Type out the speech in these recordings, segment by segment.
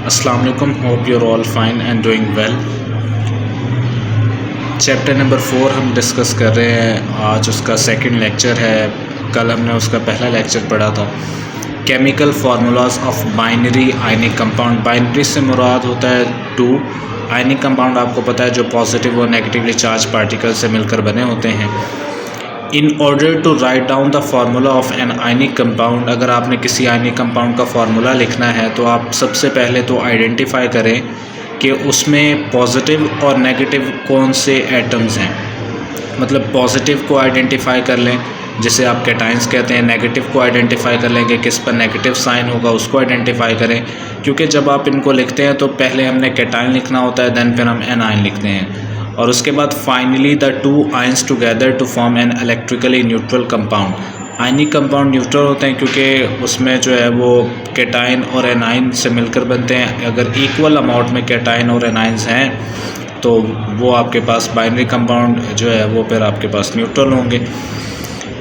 अस्सलाम वालेकुम, hope your all fine and doing well. Chapter number 4 हम डिस्कस कर रहे हैं। आज उसका सेकंड लेक्चर है। कल हमने उसका पहला लेक्चर पढ़ा था, chemical formulas of binary ionic compound. Binary से मुराद होता है टू। आयनिक कंपाउंड आपको पता है जो पॉजिटिव और नेगेटिवली चार्ज पार्टिकल से मिलकर बने होते हैं। In order to write down the formula of an ionic compound, अगर आपने किसी आयनिक कंपाउंड का फार्मूला लिखना है तो आप सबसे पहले तो आइडेंटिफाई करें कि उसमें पॉजिटिव और नेगेटिव कौन से एटम्स हैं। मतलब पॉजिटिव को आइडेंटिफाई कर लें, जिसे आप कैटाइंस कहते हैं। नेगेटिव को आइडेंटिफाई कर लें कि किस पर नेगेटिव साइन होगा, उसको आइडेंटिफाई करें। क्योंकि जब आप इनको लिखते हैं तो पहले हमने कैटाइन लिखना होता है, दैन फिर हम एनाइन लिखते हैं, और उसके बाद finally the two ions together to form an electrically neutral compound. Ionic compound neutral होते हैं क्योंकि उसमें जो है वो कैटाइन और एनाइन से मिलकर बनते हैं। अगर इक्वल अमाउंट में कैटाइन और एनाइंस हैं तो वो आपके पास बाइनरी कंपाउंड जो है वो फिर आपके पास न्यूट्रल होंगे।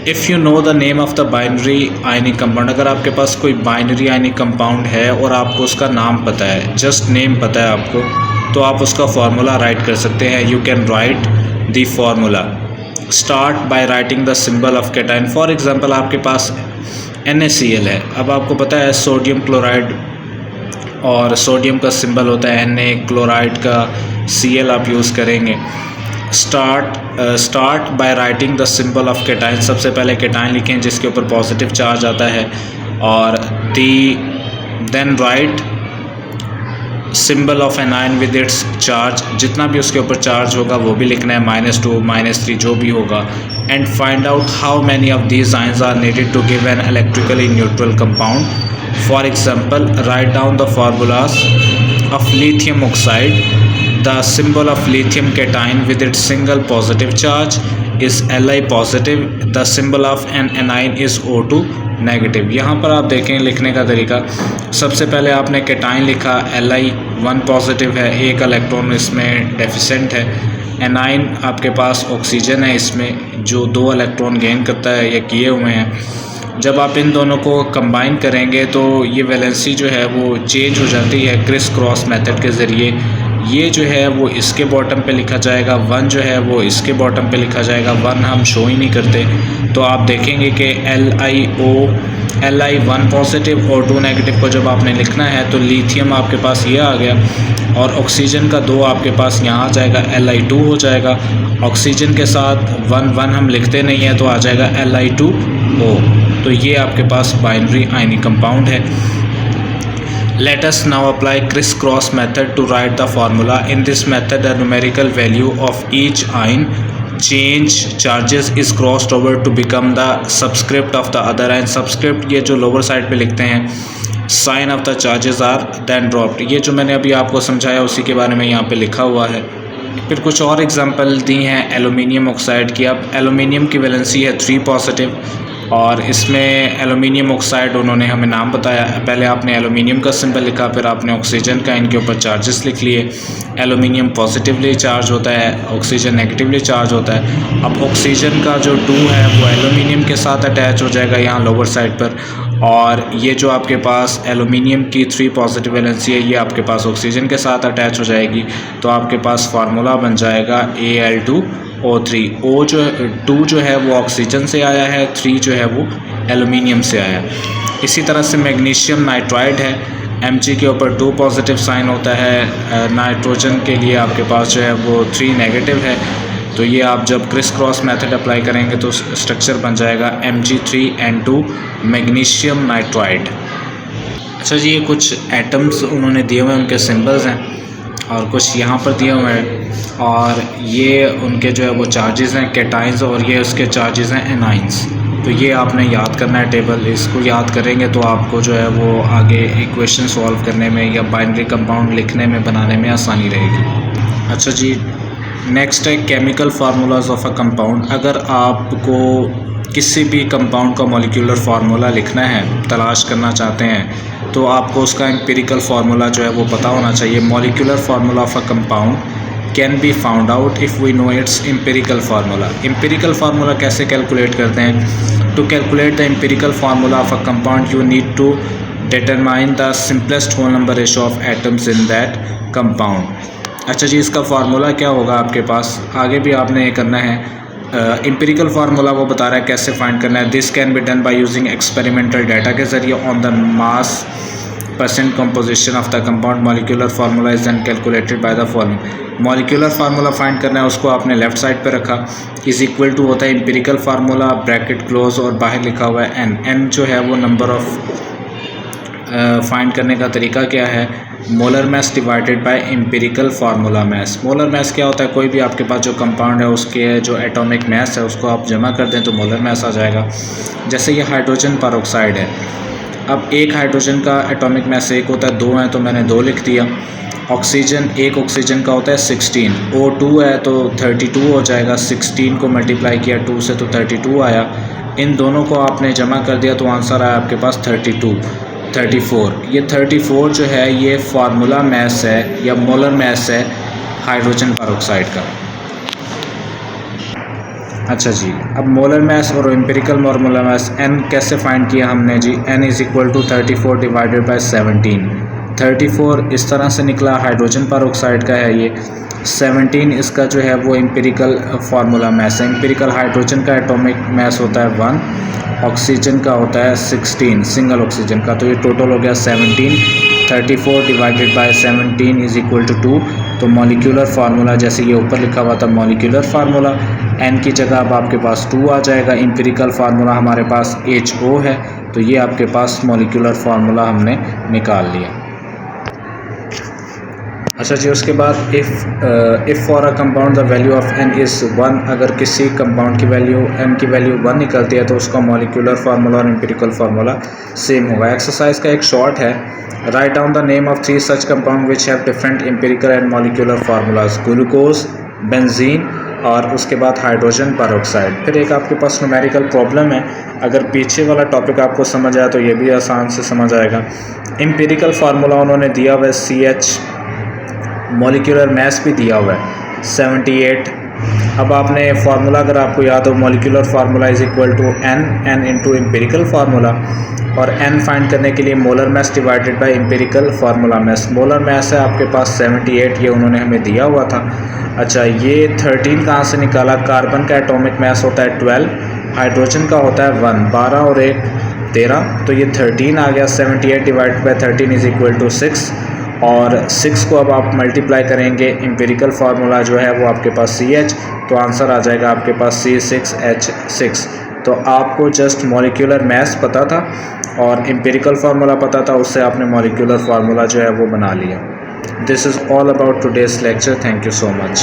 If you know the name of the binary ionic compound, अगर आपके पास कोई बाइनरी आयनिक कंपाउंड है और आपको उसका नाम पता है, जस्ट नेम पता है आपको, तो आप उसका फार्मूला राइट कर सकते हैं। You can write the formula. Start by writing the symbol of cation. For example आपके पास NaCl है। अब आपको पता है सोडियम क्लोराइड, और सोडियम का सिंबल होता है Na, क्लोराइड का Cl आप यूज़ करेंगे। Start by writing the symbol of cation. सबसे पहले कैटाइन लिखें जिसके ऊपर पॉजिटिव चार्ज आता है, और then write symbol of anion with its charge. जितना भी उसके ऊपर चार्ज होगा वो भी लिखना है, -2 -3 जो भी होगा। And find out how many of these ions are needed to give an electrically neutral compound. For example write down the formulas of lithium oxide. The symbol of lithium cation with its single positive charge is Li positive. The symbol of an anion is O2 negative. यहाँ पर आप देखें लिखने का तरीका। सबसे पहले आपने कैटाइन लिखा, Li 1 पॉजिटिव है, एक इलेक्ट्रॉन इसमें डेफिसेंट है। एनाइन आपके पास ऑक्सीजन है, इसमें जो 2 इलेक्ट्रॉन गेन करता है, ये किए हुए हैं। जब आप इन दोनों को कंबाइन करेंगे तो ये वैलेंसी जो है वो चेंज हो जाती है क्रिस क्रॉस मेथड के ज़रिए। ये जो है वो इसके बॉटम पे लिखा जाएगा, 1 जो है वो इसके बॉटम पे लिखा जाएगा। 1 हम शो ही नहीं करते, तो आप देखेंगे कि Li 1 पॉजिटिव और 2 नेगेटिव को जब आपने लिखना है तो लिथियम आपके पास ये आ गया, और ऑक्सीजन का 2 आपके पास यहाँ आ जाएगा, Li2 हो जाएगा। ऑक्सीजन के साथ 1 हम लिखते नहीं हैं तो आ जाएगा Li2O। तो ये आपके पास बाइनरी आयनिक कंपाउंड है। Let us now apply criss-cross method to write the formula. In this method, the numerical value of each ion change charges is crossed over to become the subscript of the other ion. Subscript ये जो lower side पे लिखते हैं, sign of the charges are then dropped। ये जो मैंने अभी आपको समझाया उसी के बारे में यहाँ पे लिखा हुआ है। फिर कुछ और एग्जांपल दी हैं एलुमिनियम ऑक्साइड की। अब एलुमिनियम की वैलेंसी है 3 पॉजिटिव, और इसमें एलुमिनियम ऑक्साइड उन्होंने हमें नाम बताया। पहले आपने एलुमिनियम का सिंबल लिखा, फिर आपने ऑक्सीजन का इनके ऊपर चार्जेस लिख लिए। एलुमिनियम पॉजिटिवली चार्ज होता है, ऑक्सीजन नेगेटिवली चार्ज होता है। अब ऑक्सीजन का जो 2 है वो एलुमिनियम के साथ अटैच हो जाएगा यहाँ लोअर साइड पर, और ये जो आपके पास एलुमिनियम की 3 पॉजिटिव वैलेंसी है ये आपके पास ऑक्सीजन के साथ अटैच हो जाएगी। तो आपके पास फार्मूला बन जाएगा Al2O3। 2 जो है वो ऑक्सीजन से आया है, 3 जो है वो एलुमिनियम से आया है। इसी तरह से मैग्नीशियम नाइट्राइड है, Mg के ऊपर 2 पॉजिटिव साइन होता है। नाइट्रोजन के लिए आपके पास जो है वो 3 नेगेटिव है। तो ये आप जब क्रिस क्रॉस मेथड अप्लाई करेंगे तो स्ट्रक्चर बन जाएगा Mg3N2 मैग्नीशियम नाइट्राइड। अच्छा जी, ये कुछ एटम्स उन्होंने दिए हुए हैं, उनके सिंबल्स हैं, और कुछ यहाँ पर दिए हुए हैं, और ये उनके जो है वो चार्जेस हैं कैटाइंस, और ये उसके चार्जेस हैं एनाइंस। तो ये आपने याद करना है टेबल। इसको याद करेंगे तो आपको जो है वो आगे इक्वेशन सॉल्व करने में या बाइनरी कंपाउंड लिखने में बनाने में आसानी रहेगी। अच्छा जी, नेक्स्ट है chemical formulas of a compound. अगर आपको किसी भी कंपाउंड का मॉलिक्यूलर फार्मूला लिखना है, तलाश करना चाहते हैं, तो आपको उसका एम्पिरिकल फार्मूला जो है वो पता होना चाहिए। Molecular formula of a compound can be found out if we know its empirical formula. Empirical formula कैसे कैलकुलेट करते हैं? To calculate the empirical formula of a compound you need to determine the simplest whole number ratio of atoms in that compound. अच्छा जी, इसका formula क्या होगा आपके पास, आगे भी आपने ये करना है। एम्पिरिकल फार्मूला वो बता रहा है कैसे फाइंड करना है। This can be done by using experimental data के ज़रिए on the mass percent composition of the compound. Molecular formula is then calculated by the following. Molecular formula find करना है, उसको आपने लेफ्ट साइड पे रखा, इज इक्वल टू होता है एम्पिरिकल फार्मूला ब्रैकेट क्लोज और बाहर लिखा हुआ है एन। एन जो है वो नंबर ऑफ फाइंड करने का तरीका क्या है, molar mass divided by empirical formula mass. Molar मास क्या होता है, कोई भी आपके पास जो कंपाउंड है उसके जो एटॉमिक मास है उसको आप जमा कर दें तो मोलर मास आ जाएगा। जैसे ये हाइड्रोजन पेरोक्साइड है, अब एक हाइड्रोजन का एटॉमिक मास एक होता है, 2 है तो मैंने 2 लिख दिया। ऑक्सीजन, एक ऑक्सीजन का होता है 16, O2 है तो 32 हो जाएगा, 16 को मल्टीप्लाई किया 2 से तो 32 आया। इन दोनों को आपने जमा कर दिया तो आंसर आया आपके पास 34। ये 34 जो है ये फार्मूला मास है या मोलर मास है हाइड्रोजन पेरोक्साइड का। अच्छा जी, अब मोलर मास और एम्पिरिकल फार्मूला मास n कैसे फाइंड किया हमने जी, n is equal to 34 divided by 17। 34 इस तरह से निकला, हाइड्रोजन पेरोक्साइड का है ये। 17 इसका जो है वो एम्पिरिकल फार्मूला मास है। एम्पिरिकल हाइड्रोजन का एटॉमिक मास होता है 1, ऑक्सीजन का होता है 16, सिंगल ऑक्सीजन का, तो ये टोटल हो गया 17। 34 divided by 17 is equal to 2। तो मॉलिक्यूलर फार्मूला जैसे ये ऊपर लिखा हुआ था मॉलिक्यूलर फार्मूला, n की जगह अब आपके पास 2 आ जाएगा। एम्पिरिकल फार्मूला हमारे पास HO है, तो ये आपके पास मॉलिक्यूलर फार्मूला हमने निकाल लिया। अच्छा जी, उसके बाद if for a compound the value of n is 1, अगर किसी कंपाउंड की वैल्यू n की वैल्यू 1 निकलती है तो उसका मॉलिक्यूलर फार्मूला और एम्पिरिकल फार्मूला सेम होगा। एक्सरसाइज का एक शॉर्ट है, right down the name of 3 such compound which have different empirical and molecular formulas, glucose, benzene और उसके बाद हाइड्रोजन पेरोक्साइड। फिर एक आपके पास न्यूमेरिकल प्रॉब्लम है, अगर पीछे वाला टॉपिक आपको समझ आया तो ये भी आसान से समझ आएगा। एम्पिरिकल फार्मूला उन्होंने दिया हुआ है CH, मॉलिक्यूलर मास भी दिया हुआ है 78। अब आपने फार्मूला अगर आपको याद हो, molecular formula is equal to n into empirical formula, और n फाइंड करने के लिए molar mass divided by empirical formula mass. Molar mass है आपके पास 78, ये उन्होंने हमें दिया हुआ था। अच्छा, ये 13 कहाँ से निकाला, कार्बन का एटॉमिक मास होता है 12, हाइड्रोजन का होता है 1, 12 और 1 13, तो ये 13 आ गया। 78 divided by 13 is equal to 6, और 6 को अब आप मल्टीप्लाई करेंगे, एम्पिरिकल फार्मूला जो है वो आपके पास CH, तो आंसर आ जाएगा आपके पास C6H6। तो आपको जस्ट मॉलिक्यूलर मास पता था और एम्पिरिकल फार्मूला पता था, उससे आपने मॉलिक्यूलर फार्मूला जो है वो बना लिया। This is all about today's lecture. Thank you so much.